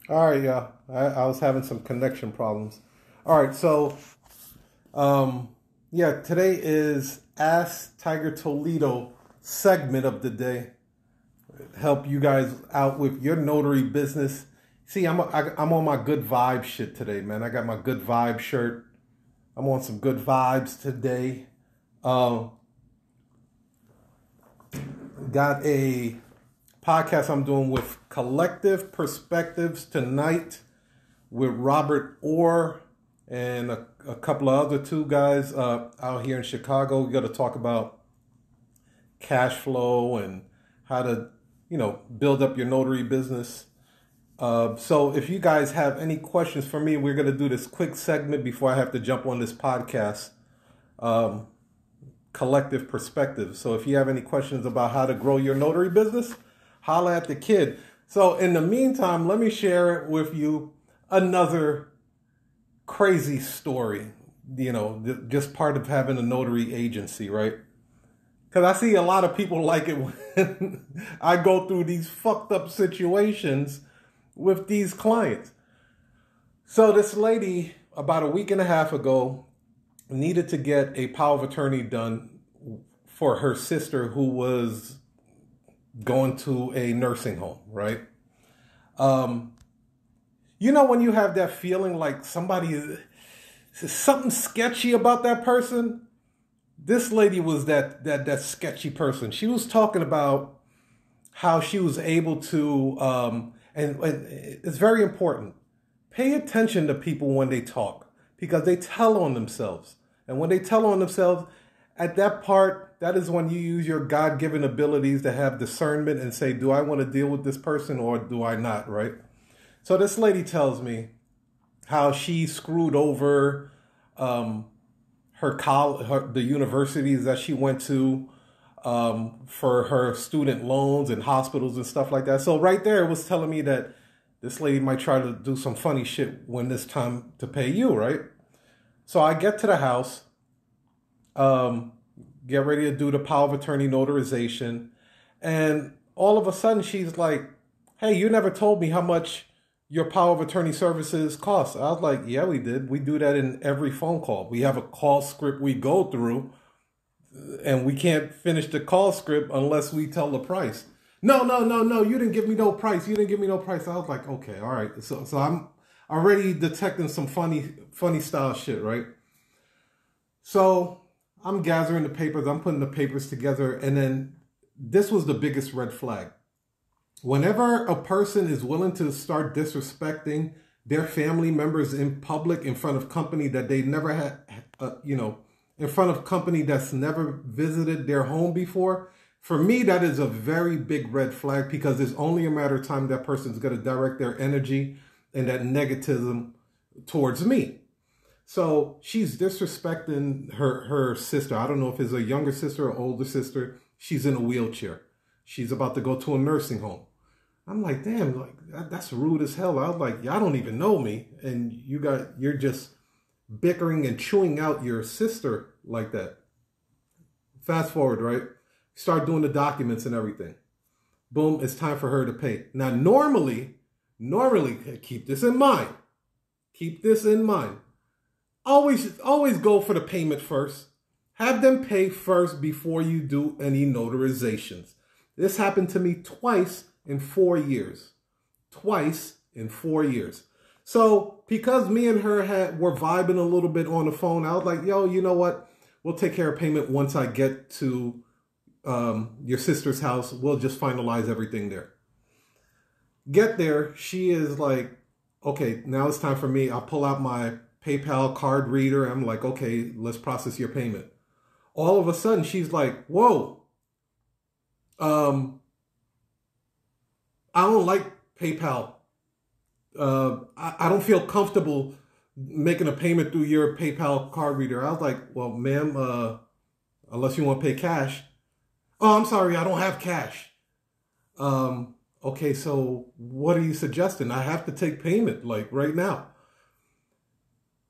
All right, yeah. I was having some connection problems. All right, so yeah, today is Ask Tiger Toledo segment of the day. Help you guys out with your notary business. See, I'm on my good vibe shit today, man. I got my good vibe shirt. I'm on some good vibes today. Uh, got a podcast I'm doing with Collective Perspectives tonight with Robert Orr and a couple of other two guys out here in Chicago. We got to talk about cash flow and how to, build up your notary business. So if you guys have any questions for me, we're going to do this quick segment before I have to jump on this podcast, Collective Perspectives. So if you have any questions about how to grow your notary business, holla at the kid. So in the meantime, let me share it with you another crazy story, just part of having a notary agency, right? Because I see a lot of people like it when I go through these fucked up situations with these clients. So this lady, about a week and a half ago, needed to get a power of attorney done for her sister who was going to a nursing home, right? When you have that feeling like something sketchy about that person. This lady was that sketchy person. She was talking about how she was able to, and it's very important. Pay attention to people when they talk because they tell on themselves. And when they tell on themselves, at that part, that is when you use your God-given abilities to have discernment and say, do I want to deal with this person or do I not, right? So this lady tells me how she screwed over the universities that she went to for her student loans and hospitals and stuff like that. So right there, it was telling me that this lady might try to do some funny shit when it's time to pay you, right? So I get to the house, get ready to do the power of attorney notarization, and all of a sudden she's like, hey, you never told me how much your power of attorney services cost. I was like, yeah, we did. We do that in every phone call. We have a call script we go through, and we can't finish the call script unless we tell the price. No. You didn't give me no price. You didn't give me no price. I was like, okay, all right. So I'm already detecting some funny style shit, right? So I'm gathering the papers. I'm putting the papers together. And then this was the biggest red flag. Whenever a person is willing to start disrespecting their family members in public in front of company that they never had, in front of company that's never visited their home before, for me, that is a very big red flag because it's only a matter of time that person's going to direct their energy and that negativism towards me. So she's disrespecting her sister. I don't know if it's a younger sister or older sister. She's in a wheelchair. She's about to go to a nursing home. I'm like, damn, that's rude as hell. I was like, y'all don't even know me, and you're just bickering and chewing out your sister like that. Fast forward, right? Start doing the documents and everything. Boom, it's time for her to pay. Now, normally, keep this in mind. Keep this in mind. Always go for the payment first. Have them pay first before you do any notarizations. This happened to me twice in 4 years. Twice in 4 years. So because me and her were vibing a little bit on the phone, I was like, yo, you know what? We'll take care of payment once I get to your sister's house. We'll just finalize everything there. Get there. She is like, okay, now it's time for me. I'll pull out my PayPal card reader. I'm like, okay, let's process your payment. All of a sudden, she's like, whoa. I don't like PayPal. I don't feel comfortable making a payment through your PayPal card reader. I was like, well, ma'am, unless you want to pay cash. Oh, I'm sorry, I don't have cash. Okay, so what are you suggesting? I have to take payment, like right now.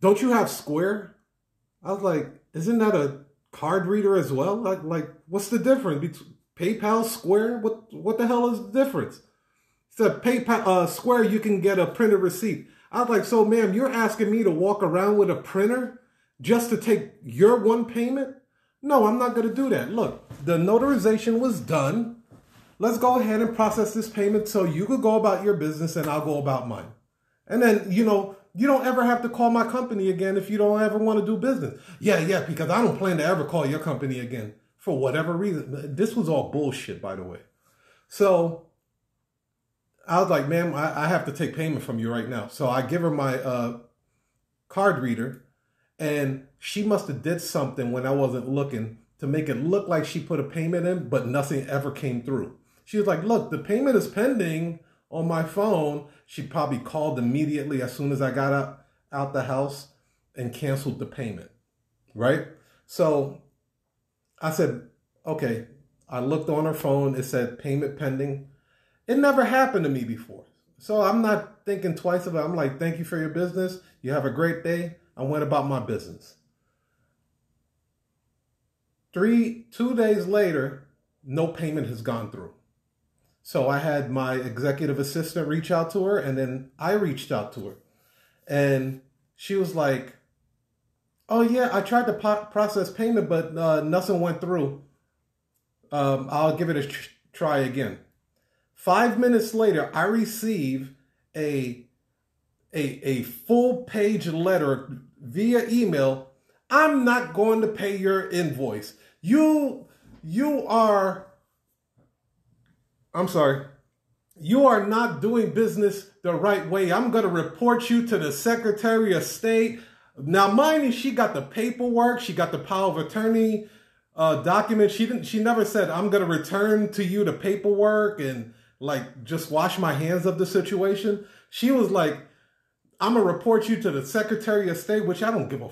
Don't you have Square? I was like, isn't that a card reader as well? Like what's the difference between PayPal, Square? What the hell is the difference? Said PayPal, Square, you can get a printed receipt. I was like, so ma'am, you're asking me to walk around with a printer just to take your one payment? No, I'm not going to do that. Look, the notarization was done. Let's go ahead and process this payment so you could go about your business and I'll go about mine. And then, you don't ever have to call my company again if you don't ever want to do business. Yeah, because I don't plan to ever call your company again for whatever reason. This was all bullshit, by the way. So I was like, ma'am, I have to take payment from you right now. So I give her my card reader, and she must have did something when I wasn't looking to make it look like she put a payment in, but nothing ever came through. She was like, look, the payment is pending on my phone. She probably called immediately as soon as I got out the house and canceled the payment, right? So I said, okay. I looked on her phone. It said payment pending. It never happened to me before. So I'm not thinking twice about it. I'm like, thank you for your business. You have a great day. I went about my business. 2 days later, no payment has gone through. So I had my executive assistant reach out to her, and then I reached out to her. And she was like, oh yeah, I tried to process payment, but nothing went through. I'll give it a try again. 5 minutes later, I receive a full page letter via email. I'm not going to pay your invoice. You are not doing business the right way. I'm going to report you to the Secretary of State. Now, mind you, she got the paperwork. She got the power of attorney document. She never said, I'm going to return to you the paperwork and like just wash my hands of the situation. She was like, I'm going to report you to the Secretary of State, which I don't give a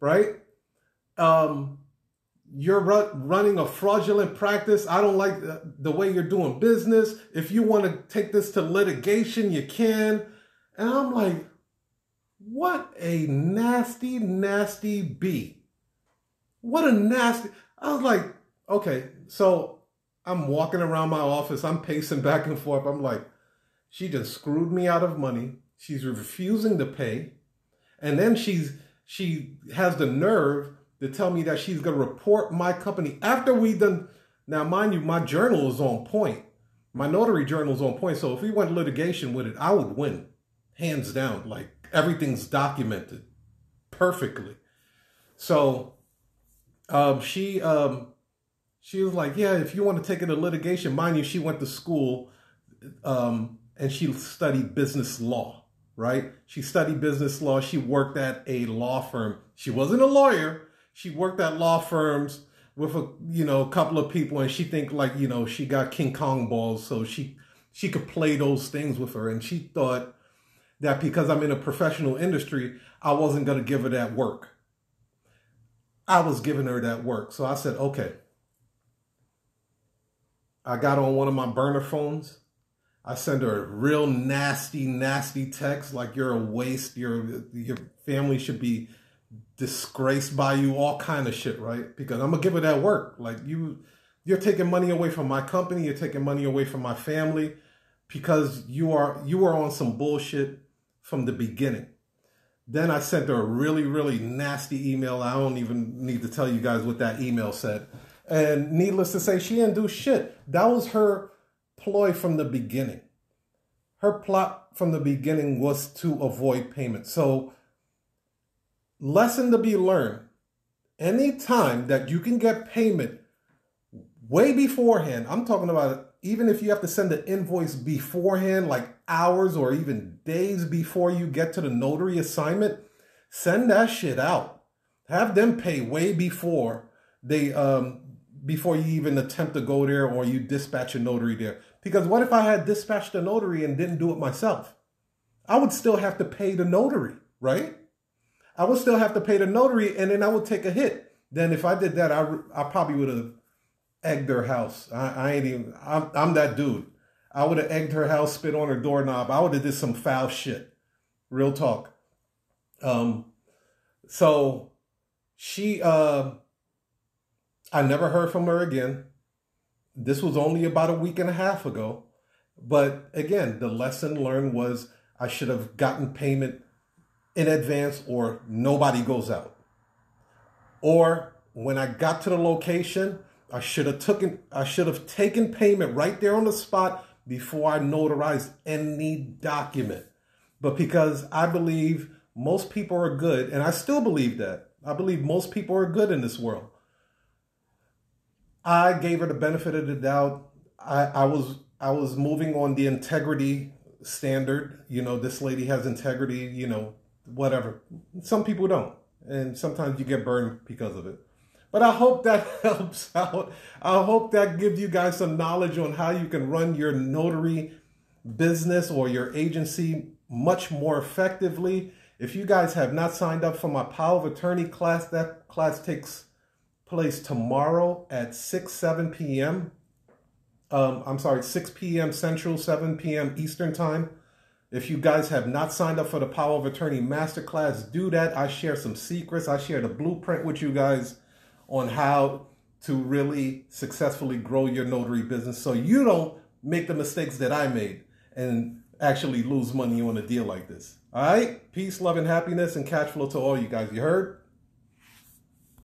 right? You're running a fraudulent practice. I don't like the way you're doing business. If you want to take this to litigation, you can. And I'm like, what a nasty, nasty bee. What a nasty. I was like, okay, so I'm walking around my office. I'm pacing back and forth. I'm like, she just screwed me out of money. She's refusing to pay. And then she has the nerve to tell me that she's going to report my company after we done. Now, mind you, my journal is on point. My notary journal is on point. So if we went litigation with it, I would win. Hands down. Like everything's documented perfectly. So she was like, yeah, if you want to take it to litigation, mind you, she went to school and she studied business law, right? She studied business law. She worked at a law firm. She wasn't a lawyer. She worked at law firms with a couple of people, and she think like, she got King Kong balls, so she could play those things with her. And she thought that because I'm in a professional industry, I wasn't going to give her that work. I was giving her that work. So I said, okay. I got on one of my burner phones. I sent her a real nasty, nasty text like you're a waste. Your family should be disgraced by you, all kind of shit, right? Because I'm going to give her that work. Like you're taking money away from my company. You're taking money away from my family because you are on some bullshit from the beginning. Then I sent her a really, really nasty email. I don't even need to tell you guys what that email said. And needless to say, she didn't do shit. That was her ploy from the beginning. Her plot from the beginning was to avoid payment. So, lesson to be learned. Anytime that you can get payment way beforehand, I'm talking about even if you have to send an invoice beforehand, like hours or even days before you get to the notary assignment, send that shit out. Have them pay way before before you even attempt to go there or you dispatch a notary there. Because what if I had dispatched a notary and didn't do it myself? I would still have to pay the notary, right? I would still have to pay the notary, and then I would take a hit. Then if I did that, I probably would have egged her house. I'm that dude. I would have egged her house, spit on her doorknob. I would have did some foul shit. Real talk. So she, I never heard from her again. This was only about a week and a half ago. But again, the lesson learned was I should have gotten payment in advance or nobody goes out. Or when I got to the location, I should have taken payment right there on the spot before I notarized any document. But because I believe most people are good, and I still believe that. I believe most people are good in this world. I gave her the benefit of the doubt. I was moving on the integrity standard. You know, this lady has integrity, you know, whatever. Some people don't. And sometimes you get burned because of it. But I hope that helps out. I hope that gives you guys some knowledge on how you can run your notary business or your agency much more effectively. If you guys have not signed up for my Power of Attorney class, that class takes place tomorrow at 7 p.m. 6 p.m. Central, 7 p.m. Eastern Time. If you guys have not signed up for the Power of Attorney Masterclass, do that. I share some secrets. I share the blueprint with you guys on how to really successfully grow your notary business so you don't make the mistakes that I made and actually lose money on a deal like this. All right? Peace, love, and happiness and cash flow to all you guys. You heard?